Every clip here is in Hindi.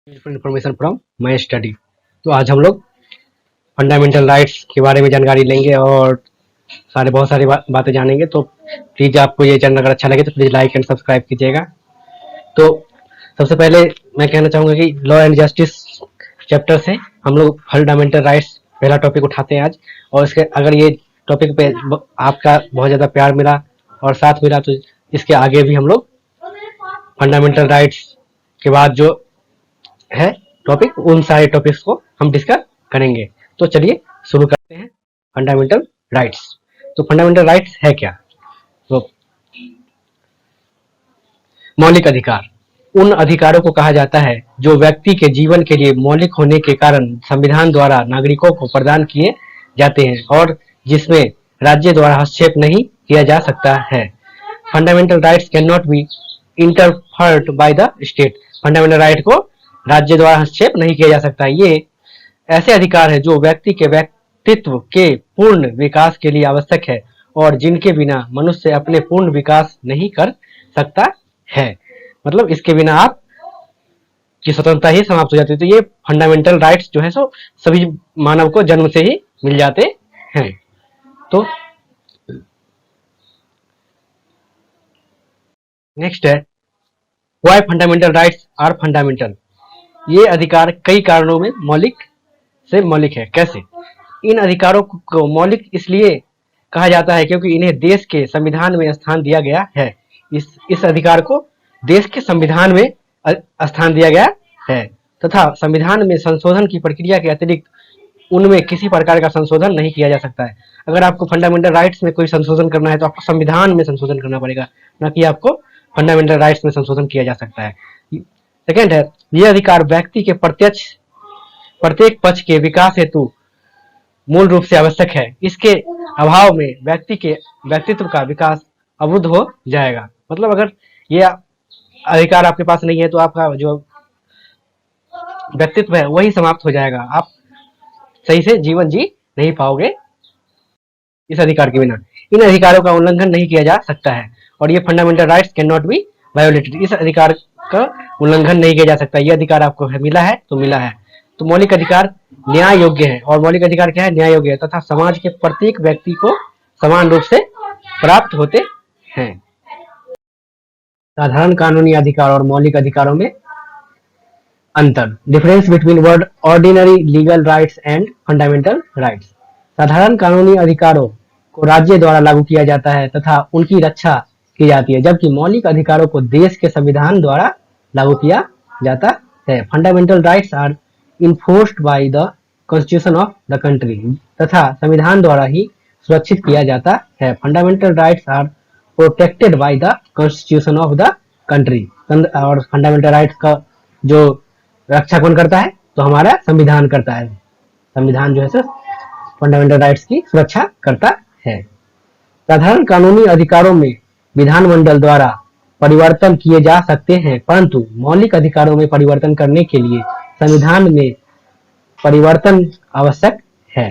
Information from my study. तो आज हम लोग फंडामेंटल राइट्स के बारे में जानकारी लेंगे और बहुत सारी बातें जानेंगे। तो प्लीज आपको ये चैनल अगर अच्छा लगे तो प्लीज लाइक एंड सब्सक्राइब कीजिएगा। तो सबसे पहले मैं कहना चाहूंगा कि लॉ एंड जस्टिस चैप्टर से हम लोग फंडामेंटल राइट्स पहला टॉपिक उठाते हैं आज। और इसके अगर ये टॉपिक पे आपका बहुत ज्यादा प्यार मिला और साथ मिला तो इसके आगे भी हम लोग फंडामेंटल राइट्स के बाद जो है टॉपिक, उन सारे टॉपिक्स को हम डिस्कस करेंगे। तो चलिए शुरू करते हैं फंडामेंटल राइट्स। तो फंडामेंटल राइट्स है क्या? तो मौलिक अधिकार उन अधिकारों को कहा जाता है जो व्यक्ति के जीवन के लिए मौलिक होने के कारण संविधान द्वारा नागरिकों को प्रदान किए जाते हैं और जिसमें राज्य द्वारा हस्तक्षेप नहीं किया जा सकता है। Fundamental rights can not be interfered by the state. Fundamental right को राज्य द्वारा हस्तक्षेप नहीं किया जा सकता। ये ऐसे अधिकार है जो व्यक्ति के व्यक्तित्व के पूर्ण विकास के लिए आवश्यक है और जिनके बिना मनुष्य अपने पूर्ण विकास नहीं कर सकता है। मतलब इसके बिना आप की स्वतंत्रता ही समाप्त हो जाती है। तो ये फंडामेंटल राइट्स जो है सो सभी मानव को जन्म से ही मिल जाते हैं। तो नेक्स्ट है why fundamental rights are fundamental. ये अधिकार कई कारणों में मौलिक से मौलिक है। कैसे? इन अधिकारों को मौलिक इसलिए कहा जाता है क्योंकि इन्हें देश के संविधान में स्थान दिया गया है। इस अधिकार को देश के संविधान में स्थान दिया गया है तथा संविधान में संशोधन की प्रक्रिया के अतिरिक्त उनमें किसी प्रकार का संशोधन नहीं किया जा सकता है। अगर आपको फंडामेंटल राइट्स में कोई संशोधन करना है तो आपको संविधान में संशोधन करना पड़ेगा, न कि आपको फंडामेंटल राइट्स में संशोधन किया जा सकता है। सेकेंड है, यह अधिकार व्यक्ति के प्रत्येक पक्ष के विकास हेतु मूल रूप से आवश्यक है। इसके अभाव में व्यक्ति के व्यक्तित्व का विकास अवरुद्ध हो जाएगा। मतलब अगर यह अधिकार आपके पास नहीं है तो आपका जो व्यक्तित्व है वही समाप्त हो जाएगा। आप सही से जीवन जी नहीं पाओगे इस अधिकार के बिना। इन अधिकारों का उल्लंघन नहीं किया जा सकता है और ये fundamental rights can not B violated. इस अधिकार का उल्लंघन नहीं किया जा सकता। यह अधिकार आपको मिला है तो मिला है। तो मौलिक अधिकार न्याय योग्य है और मौलिक अधिकार क्या है? न्याय योग्य है तथा समाज के प्रत्येक व्यक्ति को समान रूप से प्राप्त होते हैं। साधारण कानूनी अधिकार और मौलिक अधिकारों में अंतर। Difference between word ordinary legal rights and fundamental rights. साधारण कानूनी अधिकारों को राज्य द्वारा लागू किया जाता है तथा उनकी रक्षा की जाती है, जबकि मौलिक अधिकारों को देश के संविधान द्वारा लागू किया जाता है। Fundamental rights are enforced by the constitution of the country तथा संविधान द्वारा ही सुरक्षित किया जाता है। Fundamental rights are protected by the constitution of the country. और फंडामेंटल राइट्स का जो रक्षा कौन करता है? तो हमारा संविधान करता है। संविधान जो है फंडामेंटल राइट्स की सुरक्षा करता है। साधारण कानूनी अधिकारों में विधानमंडल द्वारा परिवर्तन किए जा सकते हैं, परंतु मौलिक अधिकारों में परिवर्तन करने के लिए संविधान में परिवर्तन आवश्यक है।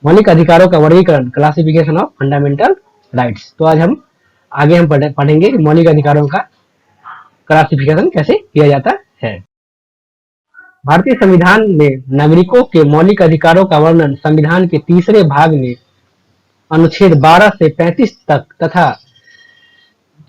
मौलिक अधिकारों का वर्गीकरण, क्लासिफिकेशन ऑफ फंडामेंटल राइट्स। तो आज हम पढ़ेंगे मौलिक अधिकारों का क्लासिफिकेशन कैसे किया जाता है। भारतीय संविधान में नागरिकों के मौलिक अधिकारों का वर्णन संविधान के तीसरे भाग में अनुच्छेद 12 से 35 तक तथा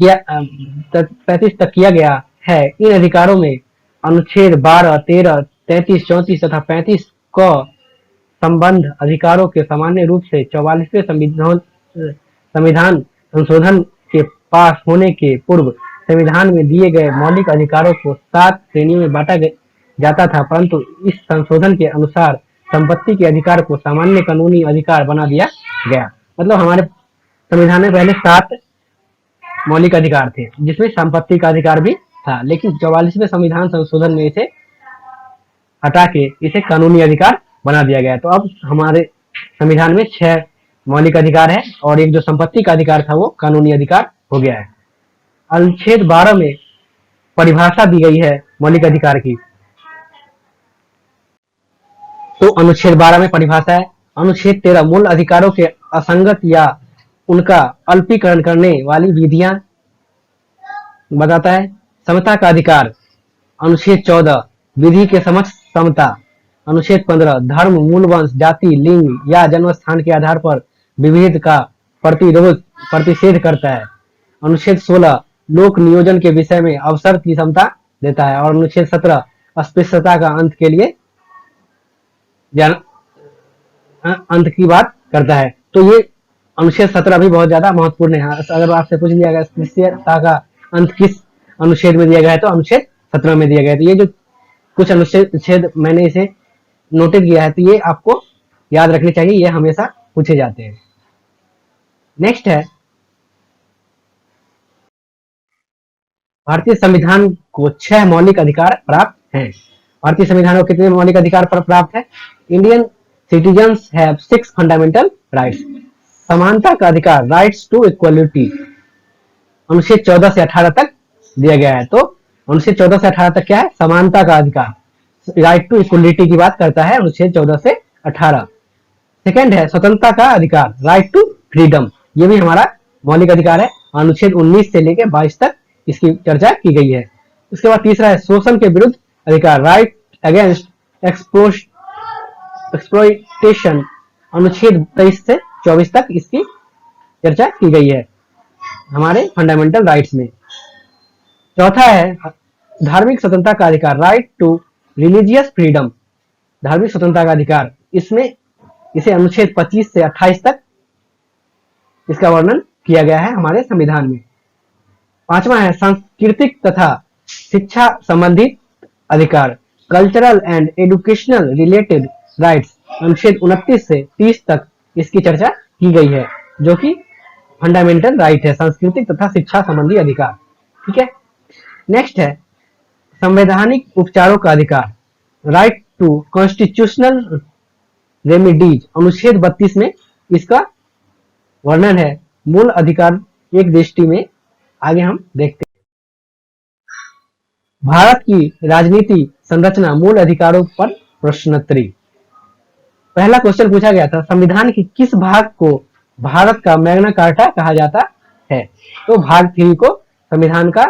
35 तक किया गया है। इन अधिकारों में अनुच्छेद 12, 13, 33, 34 तथा 35 को संबंध अधिकारों के सामान्य रूप से 44वें संविधान संशोधन के पास होने के पूर्व संविधान में दिए गए मौलिक अधिकारों को 7 श्रेणियों में बांटा जाता था, परंतु इस संशोधन के अनुसार संपत्ति के अधिकार को सामान्य कानूनी अधिकार बना दिया गया। मतलब हमारे संविधान में पहले 7 मौलिक अधिकार थे जिसमें संपत्ति का अधिकार भी था, लेकिन 44वें संविधान संशोधन में इसे हटा के इसे कानूनी अधिकार बना दिया गया। तो अब हमारे संविधान में 6 मौलिक अधिकार है और एक जो संपत्ति का अधिकार था वो कानूनी अधिकार हो गया है। अनुच्छेद 12 में परिभाषा दी गई है मौलिक अधिकार की। तो अनुच्छेद 12 में परिभाषा है। अनुच्छेद 13 मूल अधिकारों के असंगत या उनका अल्पीकरण करने वाली विधियां बताता है। समता का अधिकार अनुच्छेद 14 विधि के समक्ष समता, अनुच्छेद 15 धर्म, मूल वंश, जाति, लिंग या जन्म स्थान के आधार पर विभेद का प्रतिषेध करता है। अनुच्छेद 16 लोक नियोजन के विषय में अवसर की समता देता है। और अनुच्छेद 17 अस्पृश्यता का अंत के लिए अंत की बात करता है। तो ये अनुच्छेद 17 भी बहुत ज्यादा महत्वपूर्ण है। अगर आपसे पूछ लिया गया अस्पृश्यता का अंत किस अनुच्छेद में दिया गया है, तो अनुच्छेद 17 में दिया गया है। तो ये जो कुछ अनुच्छेद मैंने इसे नोटेड किया है, तो ये आपको याद रखने चाहिए, ये हमेशा पूछे जाते हैं। नेक्स्ट है, भारतीय संविधान को 6 मौलिक अधिकार प्राप्त हैं। भारतीय संविधान को कितने मौलिक अधिकार प्राप्त है? Indian citizens have 6 fundamental rights. समानता का अधिकार, राइट्स टू इक्वलिटी, अनुच्छेद 14 से 18 तक दिया गया है। तो अनुच्छेद 14 से 18 तक क्या है? समानता का अधिकार, राइट टू इक्वलिटी की बात करता है अनुच्छेद 14 से 18। सेकंड है स्वतंत्रता का अधिकार, राइट टू फ्रीडम, ये भी हमारा मौलिक अधिकार है, अनुच्छेद 19 से लेकर 22 तक इसकी चर्चा की गई है। उसके बाद तीसरा है शोषण के विरुद्ध अधिकार, राइट अगेंस्ट एक्सप्लॉयटेशन, अनुच्छेद 23 से 24 तक इसकी चर्चा की गई है हमारे फंडामेंटल राइट्स में। चौथा है धार्मिक स्वतंत्रता का अधिकार, राइट टू रिलीजियस फ्रीडम, धार्मिक स्वतंत्रता का अधिकार, इसमें इसे अनुच्छेद 25 से 28 तक इसका वर्णन किया गया है हमारे संविधान में। पांचवा है सांस्कृतिक तथा शिक्षा संबंधित अधिकार, cultural and educational related rights, अनुच्छेद 29 से 30 तक इसकी चर्चा की गई है, जो कि फंडामेंटल राइट है, सांस्कृतिक तथा शिक्षा संबंधी अधिकार। ठीक है। नेक्स्ट है संवैधानिक उपचारों का अधिकार, राइट टू कॉन्स्टिट्यूशनल रेमिडीज, अनुच्छेद 32 में इसका वर्णन है। मूल अधिकार एक दृष्टि में आगे हम देखते हैं। भारत की राजनीति संरचना, मूल अधिकारों पर प्रश्नोत्तरी। पहला क्वेश्चन पूछा गया था, संविधान के किस भाग को भारत का मैग्ना कार्टा कहा जाता है? तो भाग 3 को संविधान का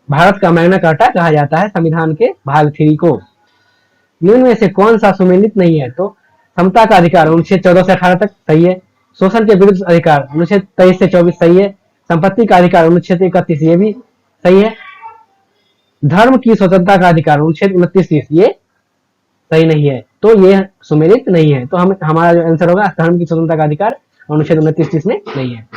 भारत का मैग्ना कार्टा कहा जाता है, संविधान के भाग 3 को। निम्न में से कौन सा सुमेलित नहीं है? तो समता का अधिकार, अनुच्छेद 14 से 18 तक सही है। शोषण के विरुद्ध अधिकार, अनुच्छेद 23 से 24 सही है। संपत्ति का अधिकार, अनुच्छेद 31 ये भी सही है। धर्म की स्वतंत्रता का अधिकार, अनुच्छेद 29 ये सही नहीं है, तो ये सुमेलित नहीं है। तो हम हमारा जो आंसर होगा धर्म की स्वतंत्रता का अधिकार अनुच्छेद 29 में नहीं है।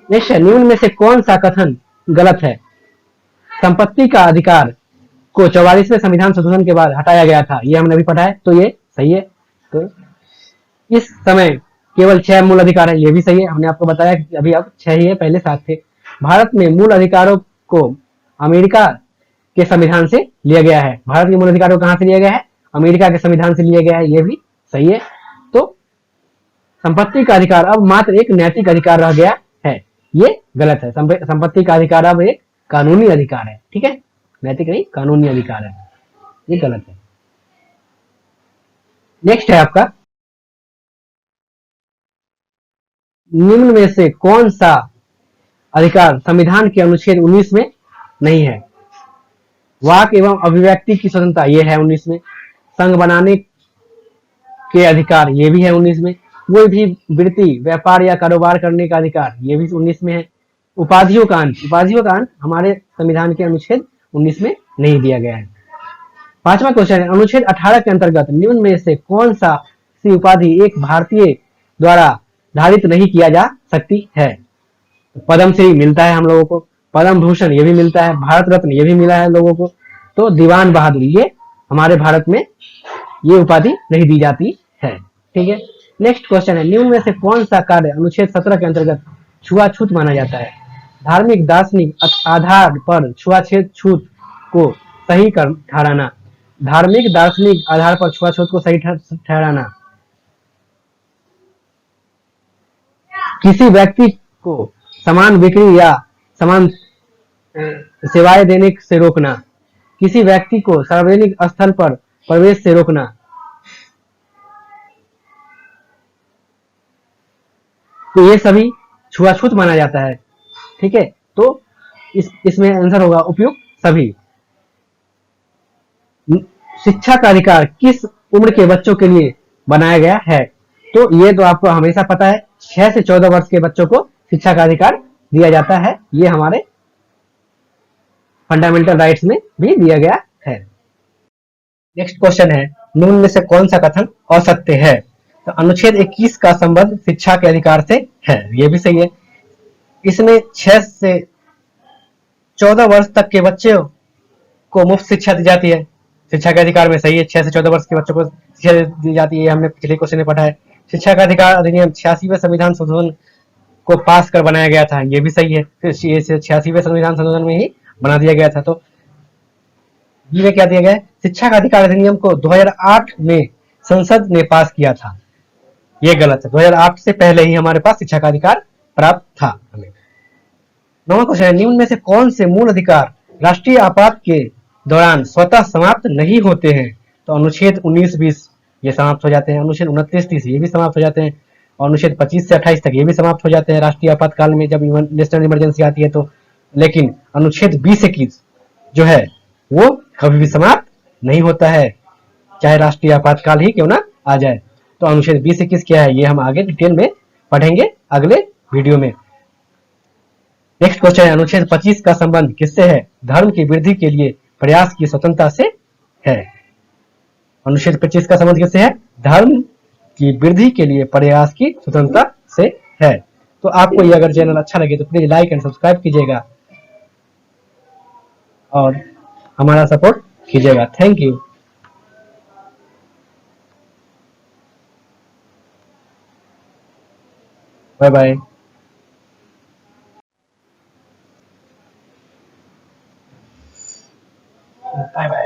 नेक्स्ट है निम्न में से कौन सा कथन गलत है? संपत्ति का अधिकार को 44वें संविधान संशोधन के बाद हटाया गया था, ये हमने अभी पढ़ा है, तो ये सही है। तो इस समय केवल 6 मूल अधिकार है, ये भी सही है, हमने आपको बताया कि अभी अब 6 ही है, पहले 7 थे। भारत में मूल अधिकारों को अमेरिका के संविधान से लिया गया है। भारत के मूल अधिकारों को कहां से लिया गया है? अमेरिका के संविधान से लिया गया है, ये भी सही है। तो संपत्ति का अधिकार अब मात्र एक नैतिक अधिकार रह गया है, ये गलत है। संपत्ति का अधिकार अब एक कानूनी अधिकार है। ठीक है, नैतिक नहीं, कानूनी अधिकार है, ये गलत है। नेक्स्ट है आपका, निम्न में से कौन सा अधिकार संविधान के अनुच्छेद 19 में नहीं है? वाक एवं अभिव्यक्ति की स्वतंत्रता, ये है 19 में। संघ बनाने के अधिकार, ये भी है 19 में। कोई भी वृत्ति, व्यापार या कारोबार करने का अधिकार, ये भी 19 में है। उपाधियों का अंत हमारे संविधान के अनुच्छेद 19 में नहीं दिया गया है। पांचवा क्वेश्चन है, अनुच्छेद 18 के अंतर्गत निम्न में से कौन सा सी उपाधि एक भारतीय द्वारा धारित नहीं किया जा सकती है? पद्म श्री मिलता है हम लोगों को, पद्म भूषण ये भी मिलता है, भारत रत्न ये भी मिला है लोगों को, तो दीवान बहादुर ये हमारे भारत में ये उपाधि नहीं दी जाती है। ठीक है। नेक्स्ट क्वेश्चन है, निम्न में से कौन सा कार्य अनुच्छेद 17 के अंतर्गत छुआछूत माना जाता है? धार्मिक दार्शनिक आधार पर छुआछूत को सही ठहराना, धार्मिक दार्शनिक आधार पर छुआछूत को सही ठहराना, किसी व्यक्ति को समान बिक्री या समान सेवाएं देने से रोकना, किसी व्यक्ति को सार्वजनिक स्थल पर प्रवेश से रोकना, तो ये सभी छुआछूत माना जाता है। ठीक है, तो इसमें आंसर होगा उपयुक्त सभी। शिक्षा का अधिकार किस उम्र के बच्चों के लिए बनाया गया है? तो ये तो आपको हमेशा पता है, 6 से 14 वर्ष के बच्चों को शिक्षा का अधिकार दिया जाता है। ये हमारे फंडामेंटल राइट्स में भी दिया गया है। नेक्स्ट क्वेश्चन है, निम्न में से कौन सा कथन असत्य है? तो अनुच्छेद 21 का संबंध शिक्षा के अधिकार से है, ये भी सही है। इसमें 6 से 14 वर्ष तक के बच्चे को मुफ्त शिक्षा दी जाती है, शिक्षा के अधिकार में सही है। 6 से 14 वर्ष के बच्चों को शिक्षा दी जाती है, हमने पिछले क्वेश्चन में पढ़ा है। शिक्षा का अधिकार अधिनियम 86वें संविधान संशोधन को पास कर बनाया गया था, ये भी सही है। फिर 86वें संविधान संशोधन में ही बना दिया गया था। तो बी में क्या दिया गया है? शिक्षा का अधिकार अधिनियम को 2008 में संसद ने पास किया था, ये गलत है। 2008 से पहले ही हमारे पास शिक्षा का अधिकार प्राप्त था हमें। 9वां क्वेश्चन है, निम्न में से कौन से मूल अधिकार राष्ट्रीय आपात के दौरान स्वतः समाप्त नहीं होते हैं? तो अनुच्छेद 19-20 ये समाप्त हो जाते हैं, अनुच्छेद 29-30 ये भी समाप्त हो जाते हैं, और अनुच्छेद 25 से 28 तक ये भी समाप्त हो जाते हैं राष्ट्रीय आपातकाल में, जब नेशनल इमरजेंसी आती है तो। लेकिन अनुच्छेद 20-21 जो है वो कभी भी समाप्त नहीं होता है, चाहे राष्ट्रीय आपातकाल ही क्यों ना आ जाए। तो अनुच्छेद 20-21 क्या है, ये हम आगे डिटेल में पढ़ेंगे अगले वीडियो में। नेक्स्ट क्वेश्चन है, अनुच्छेद 25 का संबंध किससे है? धर्म की वृद्धि के लिए प्रयास की स्वतंत्रता से है। अनुच्छेद 25 का संबंध किससे है? धर्म की वृद्धि के लिए प्रयास की स्वतंत्रता से है। तो आपको ये अगर चैनल अच्छा लगे तो प्लीज लाइक एंड सब्सक्राइब कीजिएगा और हमारा सपोर्ट कीजिएगा। Thank you. Bye bye. Bye bye.